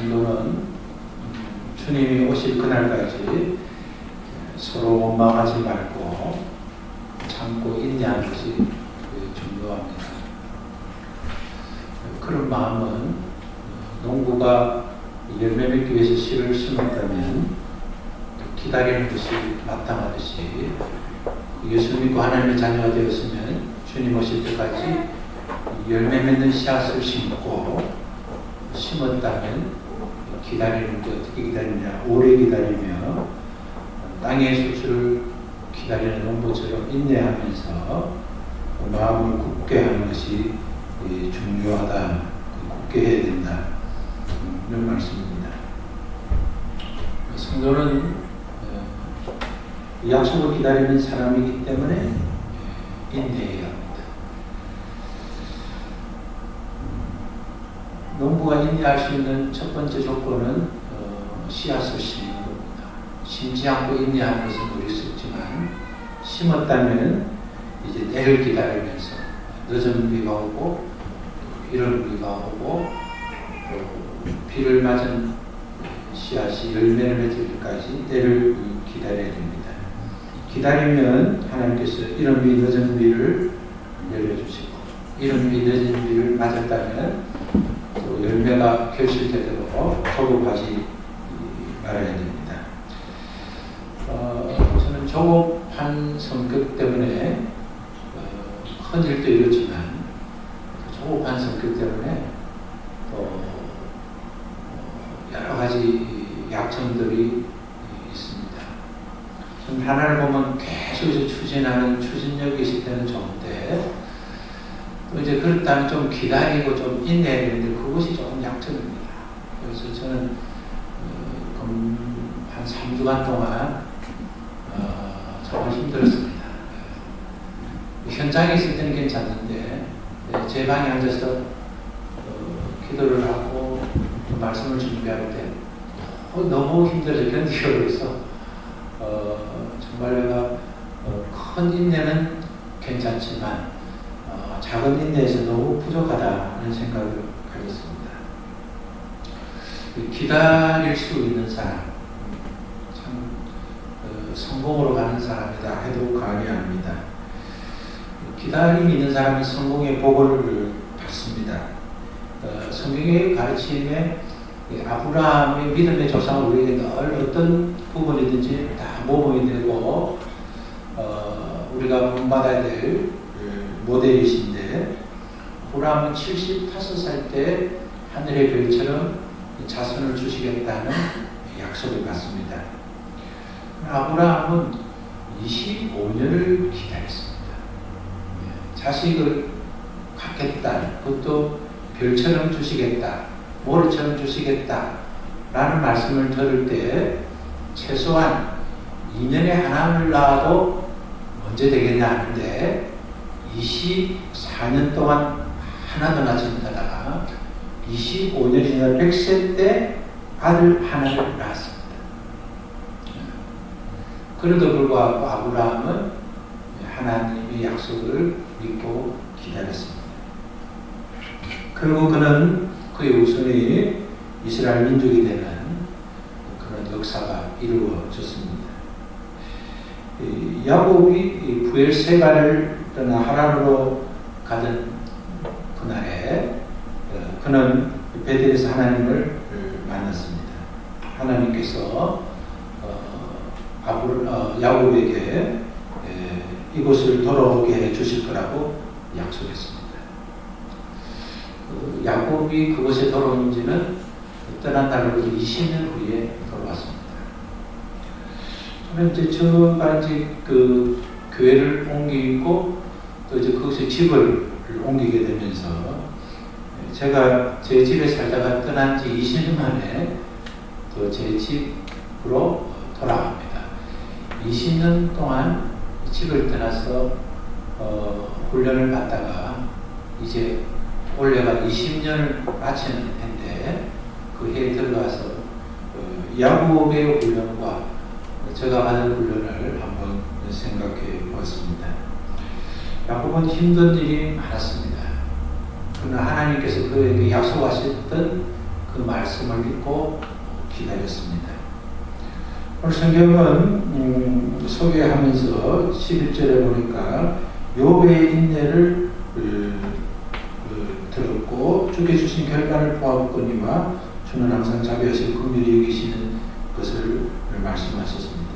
성도는 주님이 오실 그날까지 서로 원망하지 말고 참고 인내하는 것이 중요합니다. 그런 마음은 농부가 열매 맺기 위해서 씨를 심었다면 기다리는 것이 마땅하듯이 예수 믿고 하나님의 자녀가 되었으면 주님 오실 때까지 열매 맺는 씨앗을 심고 심었다면 기다리는 게 어떻게 기다리냐, 오래 기다리며 땅의 수술을 기다리는 농부처럼 인내하면서 마음을 굳게 하는 것이 중요하다, 굳게 해야 된다, 이런 말씀입니다. 성도는 약속을 기다리는 사람이기 때문에 인내해야 합니다. 농부가 인내할 수 있는 첫 번째 조건은 씨앗을 심는 겁니다. 심지 않고 인내하는 것은 어리석지만 심었다면 이제 때를 기다리면서 늦은 비가 오고 이른 비가 오고 비를 맞은 씨앗이 열매를 맺을 때까지 때를 기다려야 됩니다. 기다리면 하나님께서 이른 비 늦은 비를 내려주시고 이른 비 늦은 비를 맞았다면 또 열매가 결실되도록 조급하지 말아야 됩니다. 저는 조급한 성격 때문에 큰 일도 이렇지만 조급한 성격 때문에 또 여러 가지 약점들이 있습니다. 전 하나를 보면 계속 추진하는 추진력이 있을 때는 좋은데 또 이제 그렇다면 좀 기다리고 좀 인내해야 되는데 그것이 조금 약점입니다. 그래서 저는 한 3주간 동안 정말 힘들었습니다. 현장에 있을 때는 괜찮은데 제 방에 앉아서 기도를 하고 말씀을 준비할 때 너무 힘들어서 견디기 어려서 정말 내가 큰 인내는 괜찮지만 작은 인내에서 너무 부족하다는 생각을 가졌습니다. 기다릴 수 있는 사람, 참 성공으로 가는 사람이다 해도 과언이 아닙니다. 기다림이 있는 사람은 성공의 보고를 받습니다. 성경의 가르침에 아브라함의 믿음의 조상을 우리에게 늘 어떤 부분이든지 다 모범이 되고 우리가 본받아야 될 모델이신데 아브라함은 75살 때 하늘의 별처럼 자손을 주시겠다는 약속을 받습니다. 아브라함은 25년을 기다렸습니다. 자식을 갖겠다, 그것도 별처럼 주시겠다, 모래처럼 주시겠다 라는 말씀을 들을 때 최소한 2년에 하나를 낳아도 언제 되겠냐 하는데 24년 동안 하나도 낳지 못하다가 25년이 지나 100세 때 아들 하나를 낳았습니다. 그래도 불구하고 아브라함은 하나님의 약속을 믿고 기다렸습니다. 그리고 그는 그의 후손이 이스라엘 민족이 되는 그런 역사가 이루어졌습니다. 야곱이 부엘세바를 떠나 하란으로 가던 그날에 그는 베델에서 하나님을 만났습니다. 하나님께서 야곱에게 이곳을 돌아오게 해 주실 거라고 약속했습니다. 야곱이 그곳에 돌아온 지는 떠난 날로부터 20년 후에 돌아왔습니다. 저는 이제 제가 이제 그 교회를 옮기고 또 이제 그곳에 집을 옮기게 되면서 제가 제 집에 살다가 떠난 지 20년 만에 또 제 집으로 돌아갑니다. 20년 동안 집을 떠나서 훈련을 받다가 이제 올해가 20년을 마치는 해인데 그 해에 들어가서 야곱의 훈련과 제가 받은 훈련을 한번 생각해 보았습니다. 야곱은 힘든 일이 많았습니다. 그러나 하나님께서 그에게 약속하셨던 그 말씀을 믿고 기다렸습니다. 오늘 성경은 소개하면서 11절에 보니까 욥의 인내를 들었고 주께 주신 결과를 보았거니와 주는 항상 자비하시고 긍휼히 여기시는 것을 말씀하셨습니다.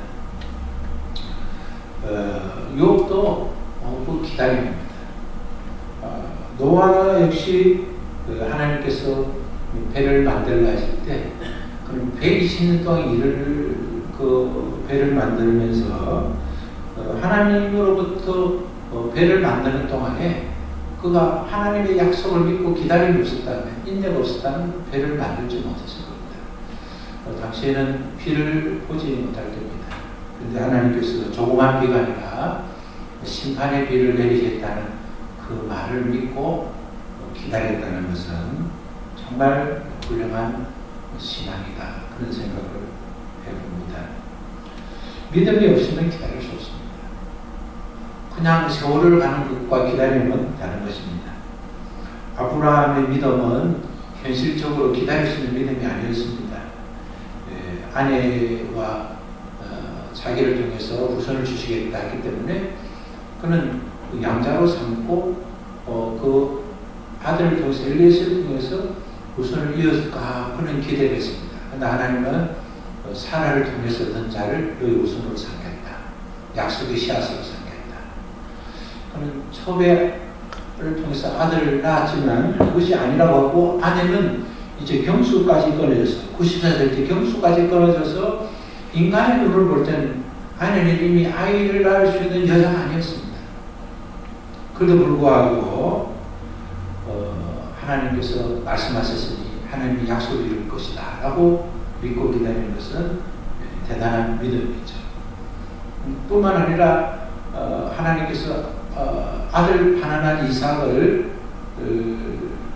욥도 그 기다림입니다. 노아 역시 하나님께서 배를 만들라 하실 때 그럼 120년 동안 일을 그 배를 만들면서 하나님으로부터 배를 만드는 동안에 그가 하나님의 약속을 믿고 기다림이 없었다면, 인내가 없었다면 배를 만들지 못했을 겁니다. 당시에는 비를 보지 못할 때입니다. 그런데 하나님께서 조그만 비가 아니라 심판의 비를 내리겠다는 그 말을 믿고 기다렸다는 것은 정말 훌륭한 신앙이다. 그런 생각을 해봅니다. 믿음이 없으면 기다릴 수 없습니다. 그냥 세월을 가는 것과 기다림은 다른 것입니다. 아브라함의 믿음은 현실적으로 기다릴 수 있는 믿음이 아니었습니다. 아내와 자기를 통해서 후손을 주시겠다 했기 때문에 그는 양자로 삼고 그 아들을 통해서 엘리에셀을 통해서 후손을 이어질까 그는 기대를 했습니다. 그런데 하나님은 사라를 통해서 얻은 자를 너희 후손으로 삼겠다. 약속의 씨앗으로 삼겠다. 그는 첩에를 통해서 아들을 낳았지만 그것이 아니라고 하고 아내는 이제 경수까지 끊어져서 90살 될 때 경수까지 끊어져서 인간의 눈을 볼 때는 아내는 이미 아이를 낳을 수 있는 여자가 아니었습니다. 그래도 불구하고 하나님께서 말씀하셨으니 하나님이 약속을 이룰 것이다 라고 믿고 기다리는 것은 대단한 믿음이죠. 뿐만 아니라 하나님께서 아들 가난한 이삭을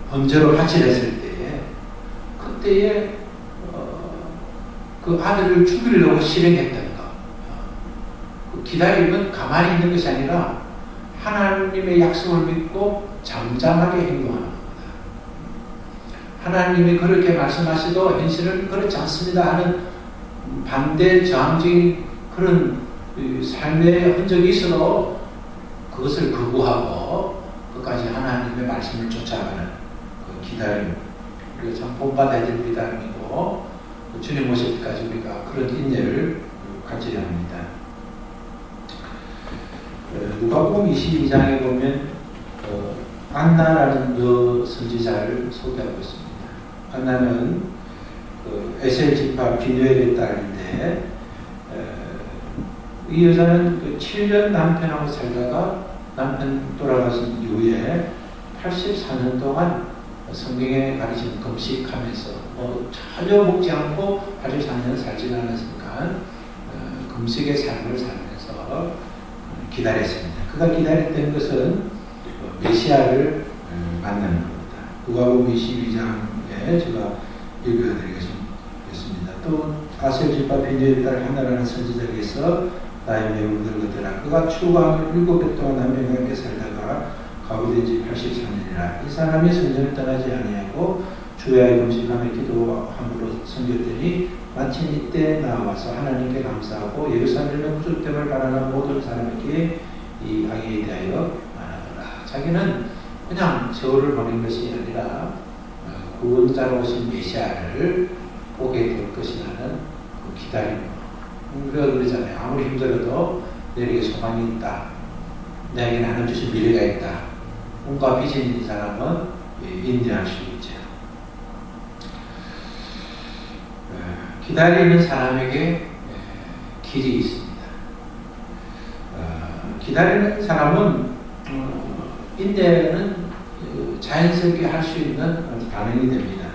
번제로 바치랬을 때에 그때에 그 아들을 죽이려고 실행했던 것. 그 기다림은 가만히 있는 것이 아니라 하나님의 약속을 믿고 잠잠하게 행동하는 겁니다. 하나님이 그렇게 말씀하시도 현실은 그렇지 않습니다 하는 반대 저항적인 그런 삶의 흔적이 있어도 그것을 거부하고 끝까지 하나님의 말씀을 쫓아가는 그 기다림, 우리가 참 본받아야 될 기다림이고 주님 오실 때까지 우리가 그런 인내를 가져야 합니다. 누가복음 22장에 보면 안나라는 여 선지자를 소개하고 있습니다. 안나는 에셀 지파 비누엘의 딸인데 이 여자는 7년 남편하고 살다가 남편 돌아가신 이후에 84년 동안 성경에 가르치는 금식하면서 전혀 먹지 않고 84년 살지 않았으니까 금식의 삶을 살면서 기다렸습니다. 그가 기다렸던 것은 메시아를 만나는 겁니다. 누가복음 22장에 제가 읽어드리겠습니다. 또 아셀 지파 비누엘의 딸 한나라는 선지자에게서 나의 매우 늙었더라. 그가 추구하며 7해 동안 남편과 함께 살다가 가구된 지 83년이라. 이 사람이 성전을 떠나지 아니하고 주야에 금식하며 기도함으로 섬겼더니 마침 이때 나와서 하나님께 감사하고 예루살렘의 구속됨을 바라는 모든 사람에게 이 악에 대하여 말하더라. 자기는 그냥 세월을 보낸 것이 아니라 구원자로 오신 메시아를 보게 될 것이라는 그 기다림. 우리가 그러잖아요. 아무리 힘들어도 내게 소망이 있다. 내게 하나님 주신 미래가 있다. 꿈과 비전이 있는 사람은 인내할 수 있죠. 기다리는 사람에게 길이 있습니다. 기다리는 사람은 인내는 자연스럽게 할 수 있는 반응이 됩니다.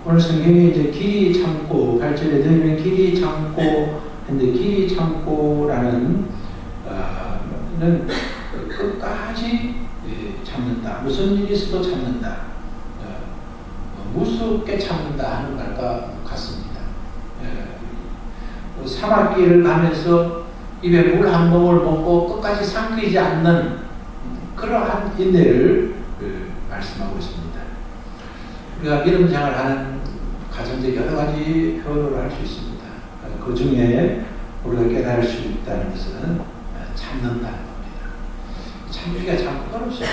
오늘 성경에 이제 길이 참고 8절에 들으면 길이 참고 근데 길이 참고라는 끝까지 참는다. 무슨 일이 있어도 참는다. 무섭게 참는다 하는 말과 같습니다. 사막길을 가면서 입에 물 한 모금을 먹고 끝까지 삼키지 않는 그러한 인내를 말씀하고 있습니다. 우리가 믿음 생활하는 가정적 여러 가지 표현을 할 수 있습니다. 그 중에 우리가 깨달을 수 있다는 것은 참는다는 겁니다. 참기가 참 어렵습니다.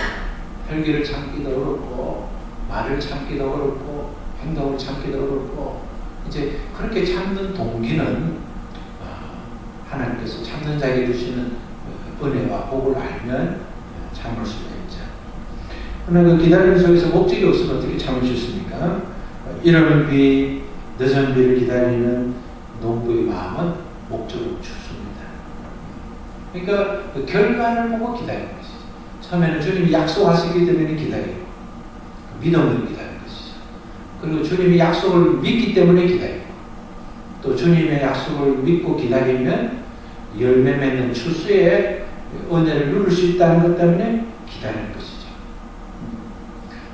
혈기를 참기도 어렵고, 말을 참기도 어렵고, 행동을 참기도 어렵고, 이제 그렇게 참는 동기는 하나님께서 참는 자에게 주시는 은혜와 복을 알면 참을 수가 있죠. 그러나 그 기다림 속에서 목적이 없으면 어떻게 참을 수 있습니까? 이른 비, 늦은 비를 기다리는 농부의 마음은 목적을 주십니다. 그러니까 그 결과를 보고 기다리는 것이죠. 처음에는 주님이 약속하시기 때문에 기다리고, 믿음으로 기다리는 것이죠. 그리고 주님이 약속을 믿기 때문에 기다리고, 또 주님의 약속을 믿고 기다리면 열매 맺는 추수의 은혜를 누릴 수 있다는 것 때문에 기다리는 것이죠.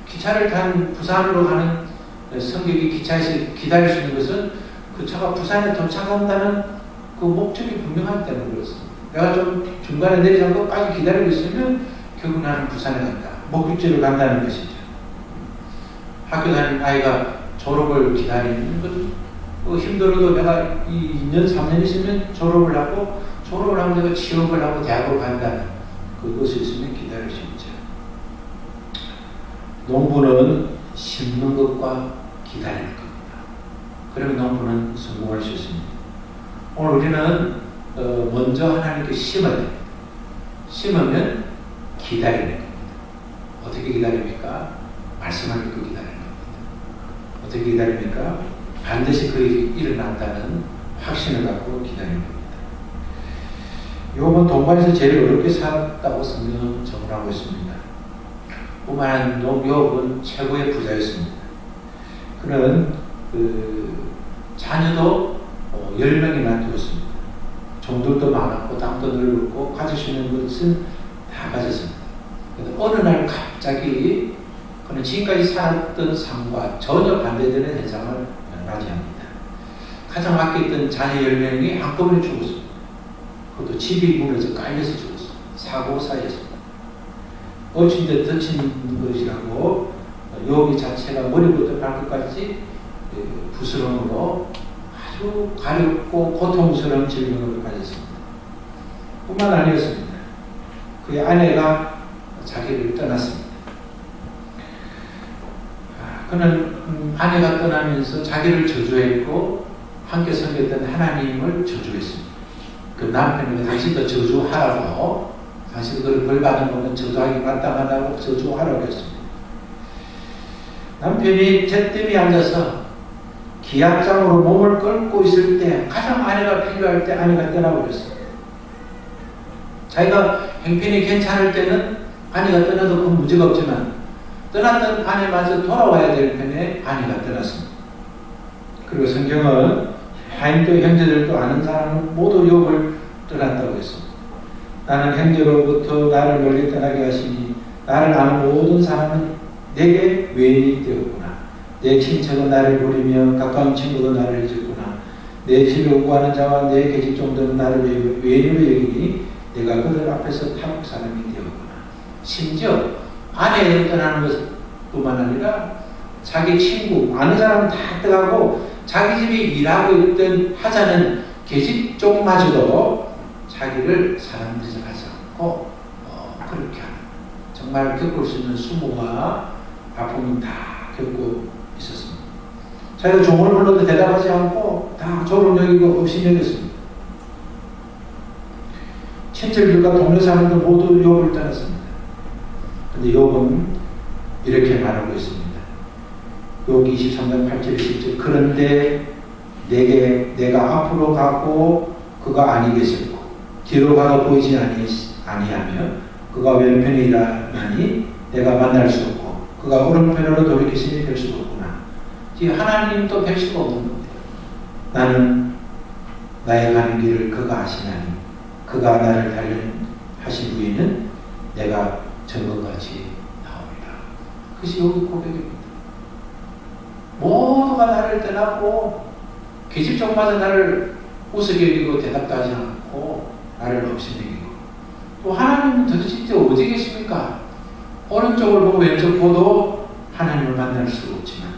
기차를 탄 부산으로 가는 승객이 기차에서 기다릴 수 있는 것은 그 차가 부산에 도착한다는 그 목적이 분명하기 때문에 그렇습니다. 내가 좀 중간에 내리지 않고 끝까지 기다리고 있으면 결국 나는 부산에 간다. 목적지로 간다는 것이죠. 학교 다니는 아이가 졸업을 기다리는 것, 힘들어도 내가 2년, 3년 있으면 졸업을 하고, 졸업을 하면 내가 취업을 하고 대학을 간다는 그것이 있으면 기다릴 수 있죠. 농부는 심는 것과 기다리는 겁니다. 그러면 농부는 성공할 수 있습니다. 오늘 우리는 먼저 하나님께 심어야 됩니다. 심으면 기다리는 겁니다. 어떻게 기다립니까? 말씀을 믿고 기다리는 겁니다. 어떻게 기다립니까? 반드시 그 일이 일어난다는 확신을 갖고 기다리는 겁니다. 욥은 동반에서 제일 어렵게 살았다고 성경은 정언하고 있습니다. 뿐만 아니라 욥은 최고의 부자였습니다. 그는 자녀도 10명이나 두었습니다. 종들도 많았고 땅도 넓고 가질 수 있는 것은 다 가졌습니다. 어느 날 갑자기 그는 지금까지 살았던 삶과 전혀 반대되는 현상을 맞이합니다. 가장 아꼈던 자녀 10명이 한꺼번에 죽었습니다. 그것도 집이 무너져 깔려서 죽었습니다. 사고 사이였습니다. 엎친 데 덮친 것이라고 욥이 자체가 머리부터 발끝까지 부스럼으로 아주 가렵고 고통스러운 질병을 가졌습니다. 뿐만 아니었습니다. 그의 아내가 자기를 떠났습니다. 그는 아내가 떠나면서 자기를 저주했고 함께 섬겼던 하나님을 저주했습니다. 그 남편에게 당신도 저주하라고, 당신 그걸 벌받은 거는 저주하기 마땅하다고 저주하라고 했습니다. 남편이 잿더미에 앉아서 기약장으로 몸을 끌고 있을 때, 가장 아내가 필요할 때 아내가 떠나버렸습니다. 자기가 형편이 괜찮을 때는 아내가 떠나도 큰 문제가 없지만 떠났던 아내마저 돌아와야 될 편에 아내가 떠났습니다. 그리고 성경은 하인도 형제들도 아는 사람은 모두 욥을 떠났다고 했습니다. 나는 형제로부터 나를 멀리 떠나게 하시니 나를 아는 모든 사람은 내게 외인이 되었구나. 내 친척은 나를 버리며 가까운 친구도 나를 잊었구나. 내 집에 오가는 자와 내 계집 종들은 나를 외인으로 여기니 내가 그들 앞에서 타국 사람이 되었구나. 심지어 아내를 떠나는 것뿐만 아니라 자기 친구, 아는 사람은 다 떠나고 자기 집에 일하고 있던 하자는 계집종마저도 자기를 사람들이 하지 않고 그렇게 하는, 정말 겪을 수 있는 수모와 아픔은 다 겪고 있었습니다. 자기가 종을 불러도 대답하지 않고 다 조를 여기고 없이 여겼습니다. 친척들과 동네 사람들 모두 욥을 떠났습니다. 그런데 욥은 이렇게 말하고 있습니다. 욥 23장 8절 10절 그런데 내가 앞으로 가고 그가 아니겠었고 뒤로 가도 보이지 아니하며 그가 왼편에 일하나니 내가 만날 수 없고 그가 오른편으로 돌이키시니 뵐 수가 없구나. 지금 하나님도 뵐 수가 없는 겁니다. 나는 나의 가는 길을 그가 아시나니 그가 나를 단련하신 후에는 내가 전번같이 나오리라. 그것이 여기 고백입니다. 모두가 나를 떠나고 계집종마다 나를 우습게 여기고 대답도 하지 않고 나를 없이 여기고, 또 하나님은 도대체 어디 계십니까? 오른쪽을 보고 왼쪽 보도 하나님을 만날 수가 없지만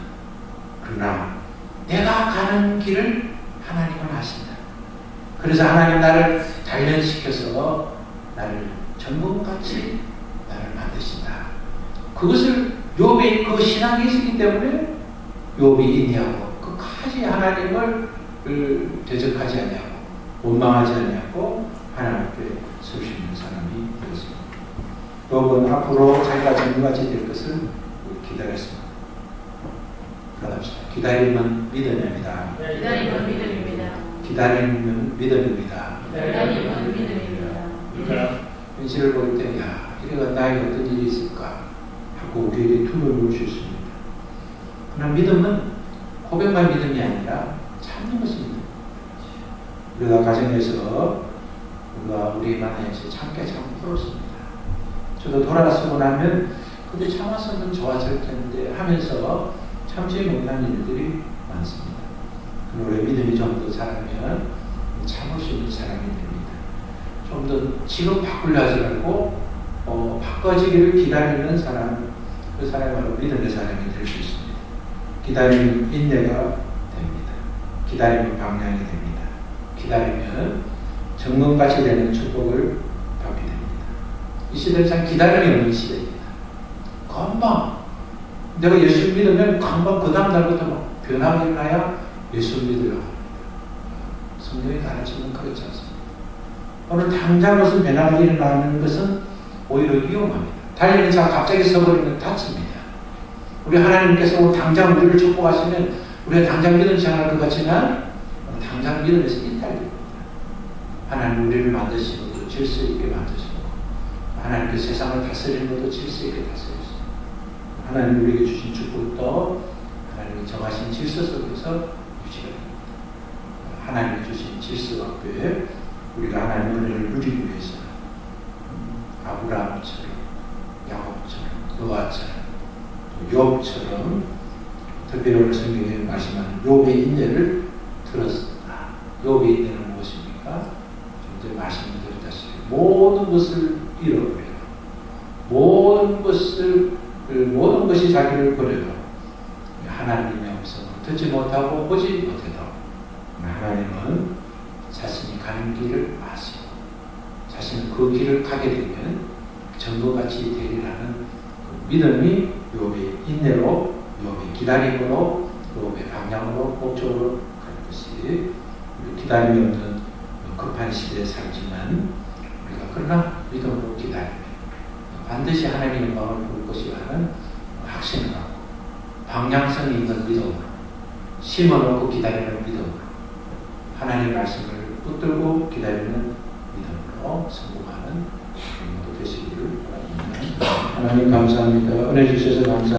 그러나 내가 가는 길을 하나님은 아신다. 그래서 하나님 나를 단련시켜서 나를 전문같이 나를 만드신다. 그것을 욥이 그 신앙이 있었기 때문에 욥이 인내하고 끝까지 하나님을 대적하지 아니하고 원망하지 아니하고 하나님 앞에 설 수 있는 사람이 되었습니다. 욥은 앞으로 자기가 전문같이 될 것을 기다렸습니다. 그럽시다. 기다림은 믿음입니다. 기다림은 믿음입니다. 기다림은 믿음입니다. 기다림은 믿음입니다. 현실을 볼 때, 야, 이래가 나에게 어떤 일이 있을까? 하고 우리에게 tum을 놓을 수 있습니다. 그러나 믿음은 고백만 믿음이 아니라 참는 것이 믿음. 우리가 가정에서 우리가 우리 만나에서 참게 참 부럽습니다. 저도 돌아서고 나면 그때 참았으면 좋아질 텐데 하면서 참지 못한 일들이 많습니다. 우리의 믿음이 좀 더 자라면 참을 수 있는 사람이 됩니다. 좀 더 지금 바꾸려 하지 말고 바꿔지기를 기다리는 사람, 그 사람이 바로 믿음의 사람이 될 수 있습니다. 기다리면 인내가 됩니다. 기다리면 방향이 됩니다. 기다리면 정금같이 되는 축복을 받게 됩니다. 이 시대는 참 기다림이 없는 시대입니다. 금방 내가 예수 믿으면 금방 그 다음 날부터 막 변화가 일어나야 예수 믿으려고 합니다. 성경이 가르치는 그렇지 않습니다. 오늘 당장 무슨 변화가 일어나는 것은 오히려 위험합니다. 달리는 차 갑자기 서버리면 다칩니다. 우리 하나님께서 오늘 당장 우리를 축복하시면 우리가 당장 믿음 생활할 것 같지만 당장 믿음에서 이탈됩니다. 하나님 우리를 만드시고 또 질서 있게 만드시고 하나님께서 세상을 다스리는 것도 질서 있게 다스리시고 하나님 우리에게 주신 축복도 하나님이 정하신 질서 속에서 유지가 됩니다. 하나님이 주신 질서 앞에 우리가 하나님의 은혜를 누리기 위해서 아브라함처럼 야곱처럼 노아처럼 욥처럼 특별히 오늘 성경에 말씀하는 욥의 인내를 들었다. 욥의 인내는 무엇입니까? 좀 전에 말씀드렸다시피 모든 것을 잃어버려요. 모든 것이 자기를 버려요. 하나님의 음성을 듣지 못하고 보지 못해도 하나님은 자신이 가는 길을 아시고 자신은 그 길을 가게 되면 전부같이 되리라는 그 믿음이 욥의 인내로, 욥의 기다림으로, 욥의 방향으로, 목적으로 가는 것이 기다림이 없는 급한 시대에 살지만 우리가 그러나 믿음으로 기다리면 반드시 하나님의 영광을 볼 것이라는 확신을 갖고 방향성이 있는 믿음으로 심어놓고 기다리는 믿음으로 하나님의 말씀을 붙들고 기다리는 믿음으로 성공하는 모두 되시기를 바랍니다. 하나님 감사합니다. 은혜 주셔서 감사합니다.